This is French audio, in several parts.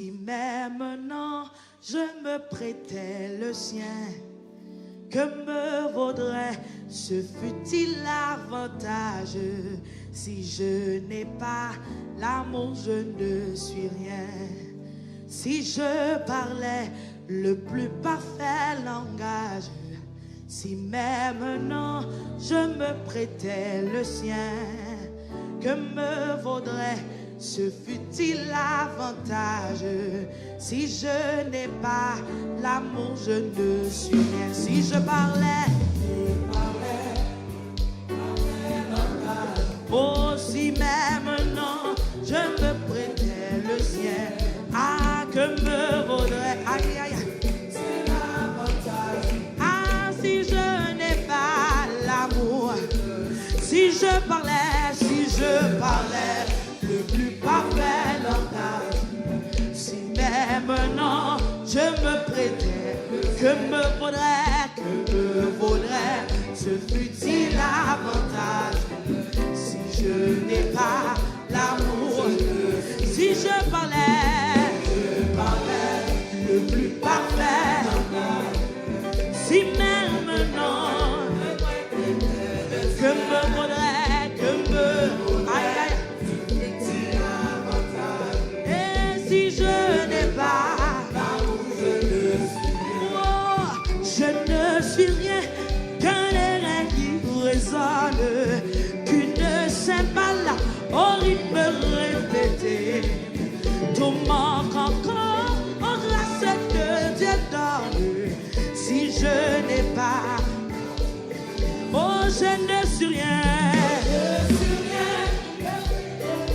Si maintenant je me prêtais le sien, que me vaudrait ce futile avantage? Si je n'ai pas l'amour, je ne suis rien. Si je parlais le plus parfait langage, si maintenant je me prêtais le sien, que me vaudrait ce futile avantage? Si je n'ai pas l'amour, je ne suis rien. Si je parlais, oh, si maintenant je me prêtais le sien, ah, que me vaudrait, aïe, aïe, c'est l'avantage. Ah, si je n'ai pas l'amour, si je parlais le plus parfait langage, si maintenant je me prêtais, que me vaudrait ce futile avantage? Si je n'ai pas l'amour, si je parlais le plus parfait langage, si maintenant que me vaudrait, aïe, aïe. Et si je n'ai pas l'amour, je ne suis rien qu'un air qui résonne, qu'une cymbale au rythme répété. Tout manque encore en grâce que Dieu donne. Si je n'ai pas, oh, je ne suis rien.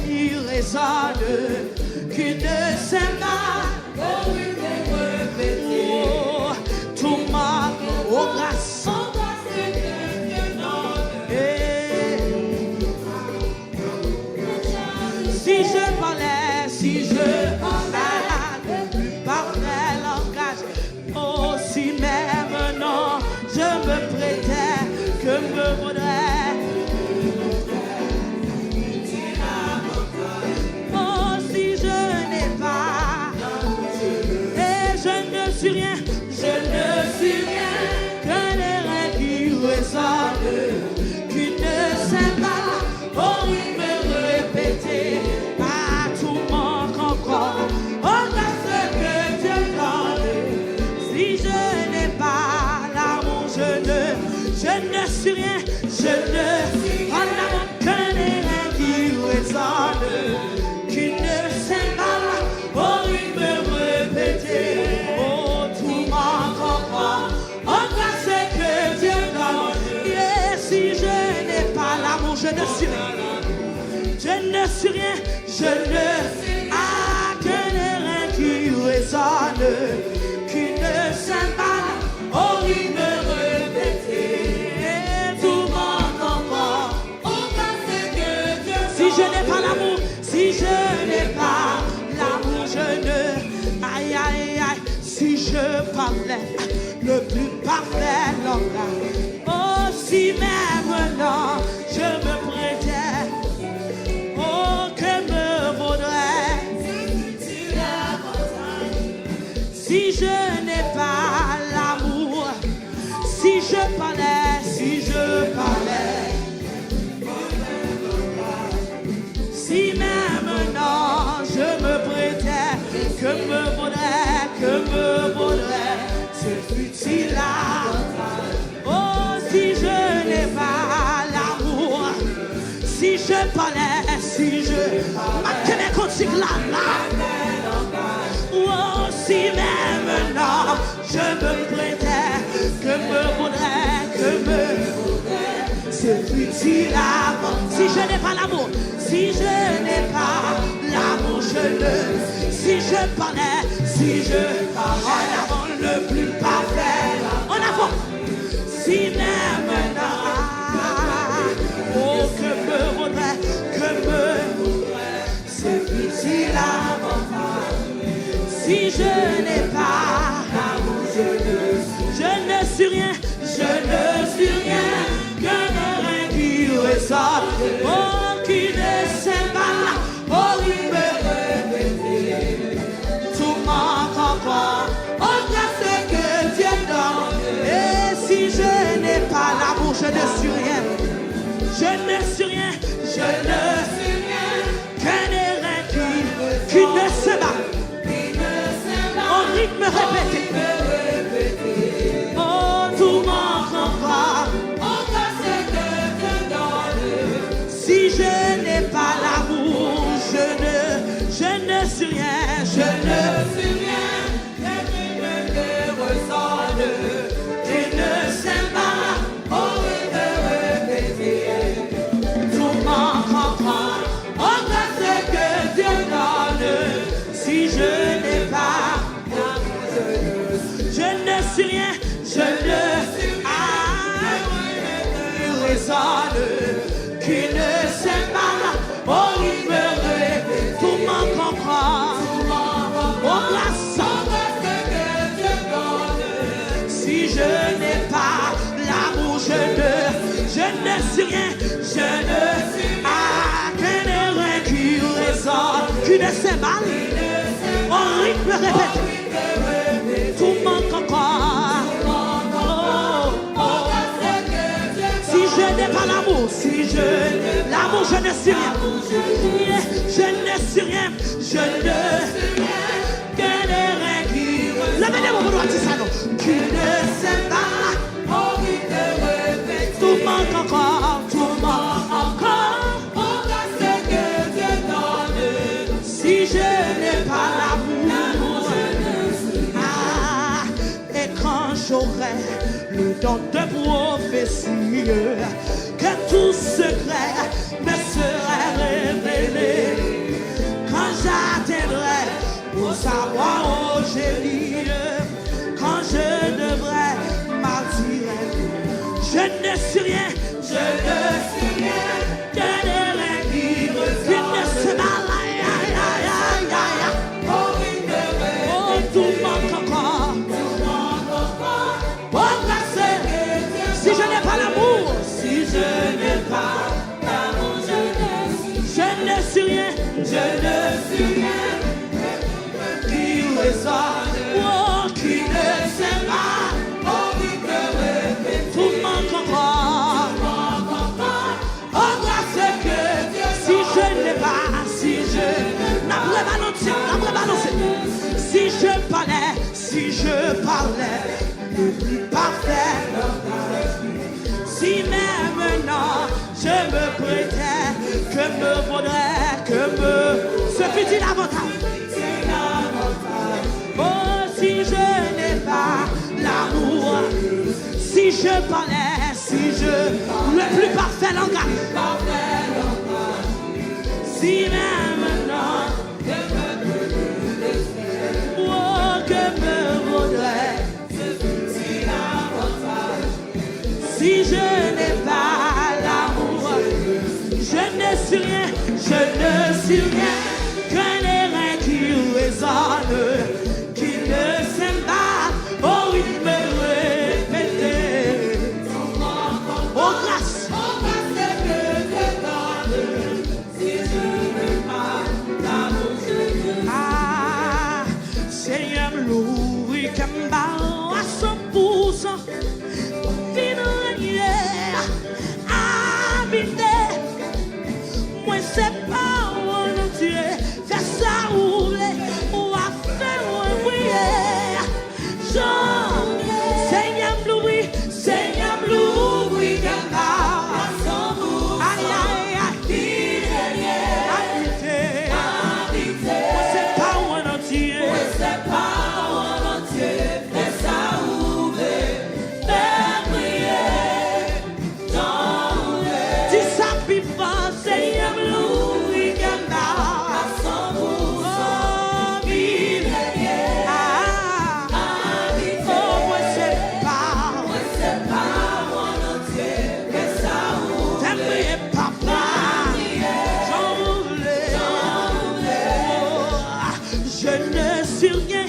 Il résonne qu'une cymbale au rythme répété. Oh, tout manque aux grâces. Et si je parlais le plus parfait langage, oh, si même non, je me prêtais, que me vaudrait? Oh, si je n'ai pas, et je ne suis rien, qu'un air qui résonne, qu'une cymbale au rythme répété. Ah, tout manque encore, oh, grâce que Dieu donne. Si je n'ai pas l'amour, je ne suis rien, en avant qu'un air qui résonne, qu'une cymbale au rythme répété. Oh, tout manque encore, oh, grâce que Dieu donne. Et si je n'ai pas l'amour, je ne suis rien, ah, qu'un air qui résonne, qu'une cymbale au rythme répété. Et tout manque encore, oh, grâce que Dieu donne. Si je n'ai pas l'amour, je ne, aïe, aïe, aïe. Si je parlais le plus parfait langage, oh, si même non, je me prêtais, oh, que me vaudrait si je n'ai pas l'amour? Si je parlais, si même non, je me prêtais, que me vaudrait ce futile avantage? Oh, si je n'ai pas l'amour, si je parlais, oh, si même non, je me prêtais, que me vaudrait ce futile avantage? Si je n'ai pas l'amour, si je parlais, en avant le plus parfait, en avant, si même non, oh, que me vaudrait ce futile avantage? Si je n'ai pas l'amour, je ne suis rien, qu'un air qui ressort, oh, qui ne cymbale au rythme répété. ne suis rien, je ne suis rien, qu'un air qui ne se bat, en rythme répété. Oh, tout m'encombre, si je n'ai pas l'amour, je ne suis rien, je ne suis rien, ne ressemble, et ne s'aime pas, oh oui, de répéter, tout m'encombre, oh grâce que Dieu donne, si je n'ai pas l'amour, je ne suis rien, je ne suis rien, résonne, qui ne s'aime pas, oh il me répète, tout m'en comprend, oh grâce que Dieu donne, si je n'ai pas l'amour, je ne suis rien, je ne suis qu'un air qui résonne, qui ne s'aime pas, oh rythme répète, tout m'en comprend, si je n'ai pas l'amour, si l'amour, je ne suis rien. Je ne suis rien. Je ne qu'un air qui levez-les-moi pour voir ça, non. Qui ne sait pas. Oh, qui te répète. Tout manque encore. Tout manque encore. Oh, ce que Dieu donne. Si je n'ai pas l'amour, et quand j'aurai le don de prophétie, que tout secret me serait révélé. Quand j'atteindrai pour savoir où j'ai dit, quand je devrais m'attirer, je ne suis rien, je ne suis rien, qu'un air qui ne se bat, oh tout manque encore, oh grâce, si je n'ai pas l'amour, si je n'ai pas l'amour, je ne suis rien, je ne suis rien, qui résonne, oh, qui ne sait pas, oh, qui te répète, tout manque encore, oh, grâce que si je n'ai pas, si je n'apprends balancer, si je parlais, le plus parfait, si même maintenant je me prêtais, que me vaudrait, ce fut-il avantage. Oh, si je n'ai pas l'amour, si je parlais, le plus parfait langage, si même maintenant, oh, que me vaudrait, si je n'ai pas l'amour, je ne suis rien, je ne suis rien, qu'un air qui résonne, qui ne s'aime pas, oh il me répété, oh grâce que Dieu donne, si je n'ai pas l'amour, Seigneur louis Kamba à 100%. Moi c'est pas mon Dieu, fais ça rouler, ou à faire oublier. Seigneur Louis, Gamba, aïe aïe aïe, habité. Moi c'est pas mon Dieu, fais ça rouler, fais briller. Dis ça vivant, Seigneur Louis Gamba, à 100%, vive oh, moi c'est pas mon Dieu, mais ça ouvre. T'aimerais papa, j'en voulais. Je ne suis rien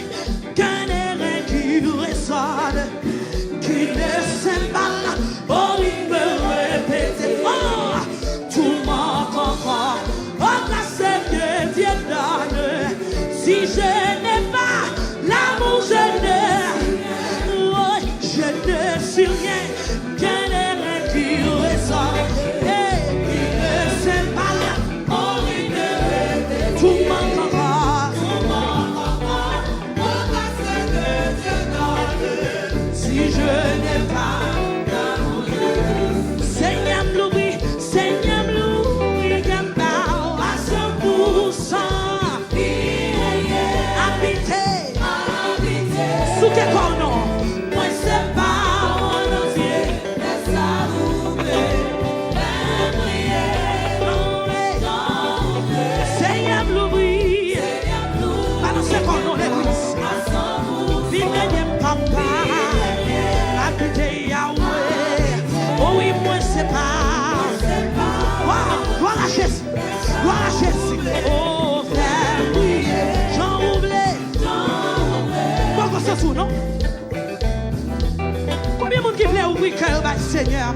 qu'un air qui résonne, qui ne s'aime pas. Oh, il me répétait, oh, tout manque encore. Oh, grâce que Dieu donne, si je n'ai pas l'amour, je ne suis rien qu'un air qui résonne, qui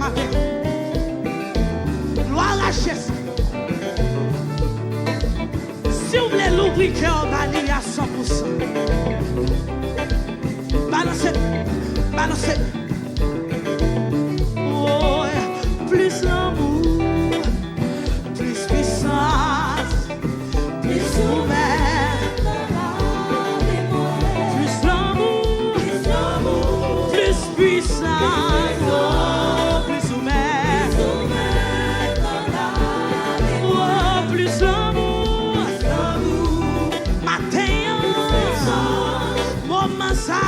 matin. Gloire à Jésus. Si vous voulez l'ouvrir cœur, balayer à 100%. Balancez, balancez. Oh, plus l'amour, plus puissance, plus ouvert. Plus l'amour, plus puissance, oh, plus ouvert. Oh, plus l'amour, matin, moment ça.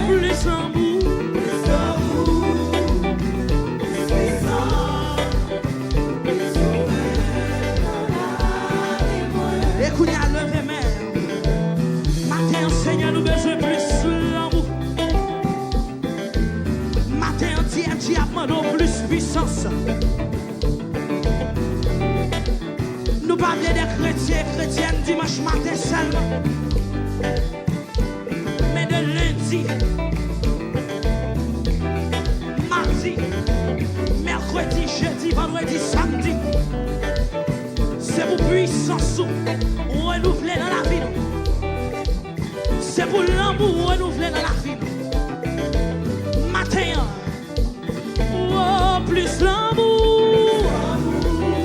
Plus l'amour, écoutez, levez main. Matin, Seigneur, nous besoin plus l'amour. Matin, diamant, plus puissance. Nous parlons des chrétiens, chrétiennes dimanche matin seulement. Mais de lundi, mardi, mercredi, jeudi, vendredi, samedi. C'est pour puissance renouveler dans la vie. C'est pour l'amour renouveler dans la vie. Matin, oh, plus l'amour.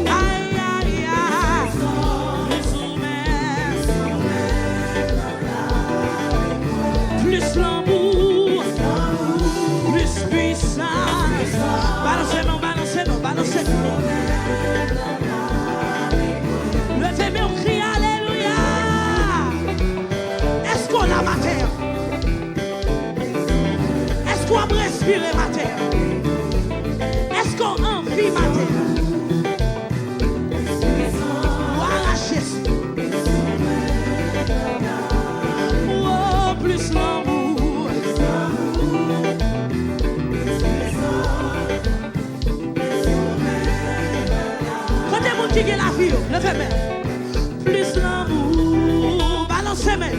Aïe, aïe, aïe. Plus l'amour. Plus puissance. Balancez-nous, balancez-nous, balancez-nous. Levez-moi, on crie alléluia. Est-ce qu'on a matin? Est-ce qu'on a respiré matin? Est-ce qu'on a envie matin? Voilà Jésus. Oh, plus l'amour. Quand des gens qui ont la vie, levez-moi. Plus l'amour, balancez mes.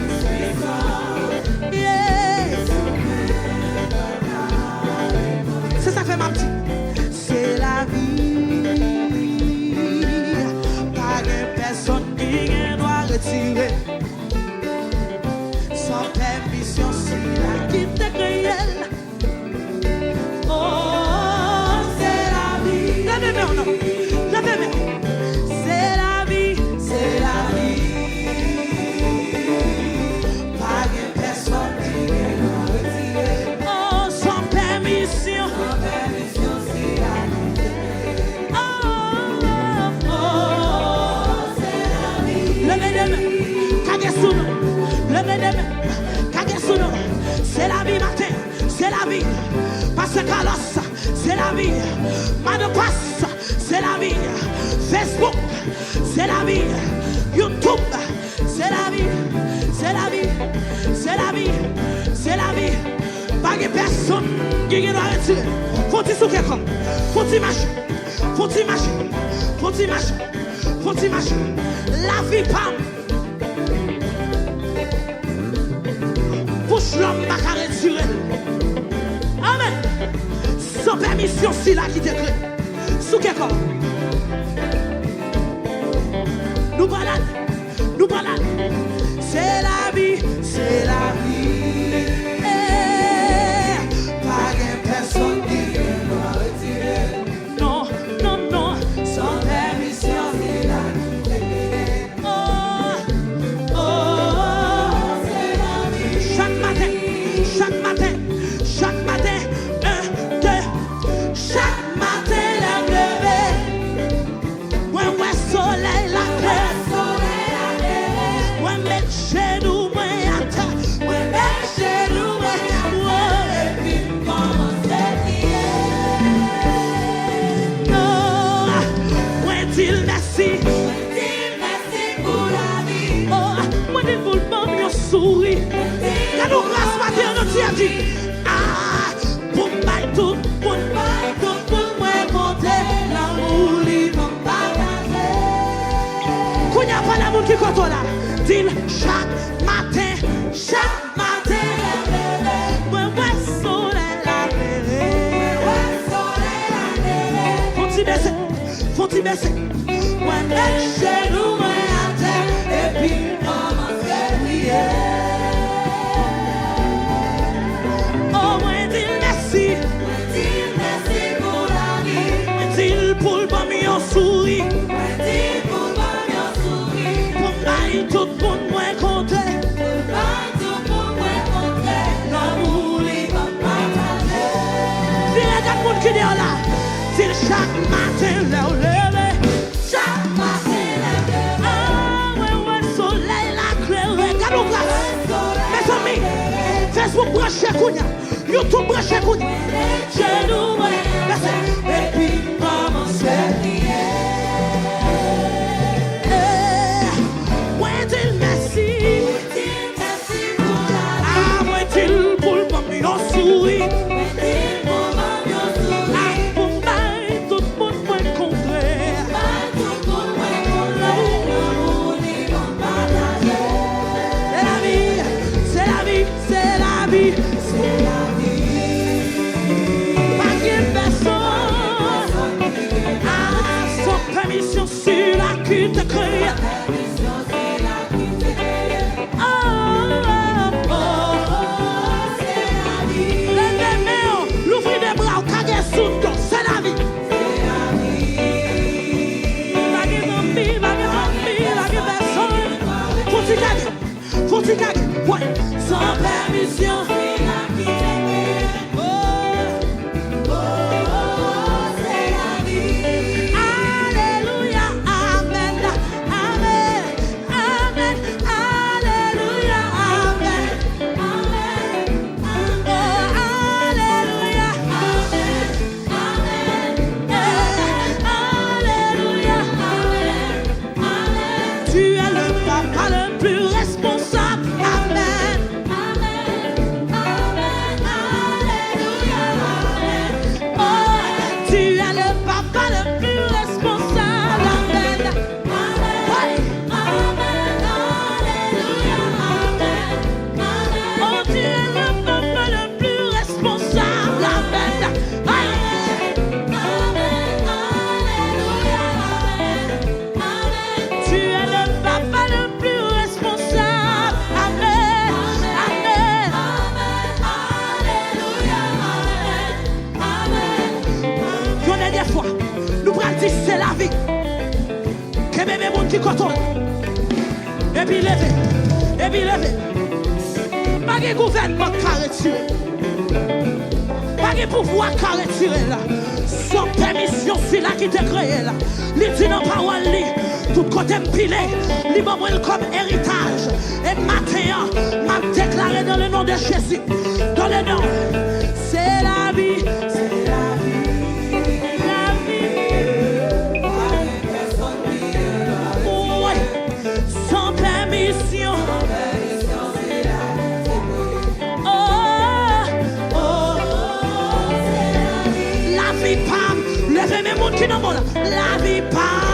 Yeah. C'est ça fait ma petite. C'est la vie. Pas de personne qui doit retirer. Sans permission, c'est la qui te crée. Oh, c'est la vie. Levez-moi, non. Levez-moi. C'est la vie. C'est la vie. Pas de personne qui doit retirer. Oh, sans permission. Sans permission, c'est la vie. Oh, oh, oh, c'est la vie. Levez-moi. Kagesuno. Levez-moi. Kagesuno. C'est la vie matin. C'est la vie. Parce que Carlos, c'est la vie. Manopas, c'est la vie. Facebook, c'est la vie. YouTube, c'est la vie. C'est la vie. C'est la vie. C'est la vie. Pas de personne qui doit retirer. Faut-il souquer comme? Faut-il marcher? Faut-il marcher? Faut-il marcher? Faut-il marcher? La vie, pam. Bouche l'homme pas qu'à retirer. Amen. Sans permission, c'est là qui décrète. Sous quel corps? Nous baladons. Nous baladons. C'est la vie. C'est la vie. Eh, pas de personne qui doit retirer. Non, non, non. Sans permission, c'est là qui décrète. Oh, oh, c'est la vie. Chaque matin. Chaque matin. Chaque matin. Un, deux. Chaque matin, la lever. Ouais, ouais, soleil, la clé. Ouais, mettre chez nous, ouais, attends. Ouais, mettre chez nous, ouais. Ouais, et puis commencer hier. Non, ouais, dis merci. Dis merci pour la vie. Oh, moi, dis pour le monde, yo souris. Quand nous grâce matin, nous t'y a dit. Ah, pour m'aille tout, pour moi monter. L'amour libre, partager. Qu'on n'y a pas l'amour qui compte là. Dis chaque matin, ouais, ouais, soleil. baissé. Moi, les genoux, moi, à terre, et puis, maman, fait prier. Oh, moi, dis merci. Moi, dis merci pour la vie. Moi, dis pour le bami en souris. Moi, dis pour le bami en souris. Pour m'aille tout le monde, moi, compter. Pour m'aille tout le monde, moi, compter. L'amour, il va partager. Dis les gars, monde qui dit là. Dis chaque matin, leur lever. Chaque matin, leur lever. Ah, ouais, ouais, soleil, la claire. Regarde où grâce. Mes amis, Facebook branché Kounia. YouTube branché Kounia. Je nous et puis maman c'est prier. Ouais, dis merci. Merci pour la vie. Ah, ouais, dis pour le mamie en souris. Sur la cul te créer. Oh, oh, oh, c'est la vie. Les mains, l'ouvrir des bras, caguer sous toi, c'est la vie. C'est la vie. Vaguer ton vie, vaguer personne. Faut-il caguer, ouais, sans permission. C'est la vie. Que bébé monde qui cotonne. Et puis levé. Pas de gouvernement qui a retiré. Pas de pouvoir qui a retiré là. Sans permission, c'est là qui t'a créé là. Les dit dans parole, tout côté empilé. Les moments comme héritage. Et maintenant, m'a déclaré dans le nom de Jésus. Dans le nom. C'est la vie. C'est la vie. Levez mes mots qui n'ont pas la vie pas.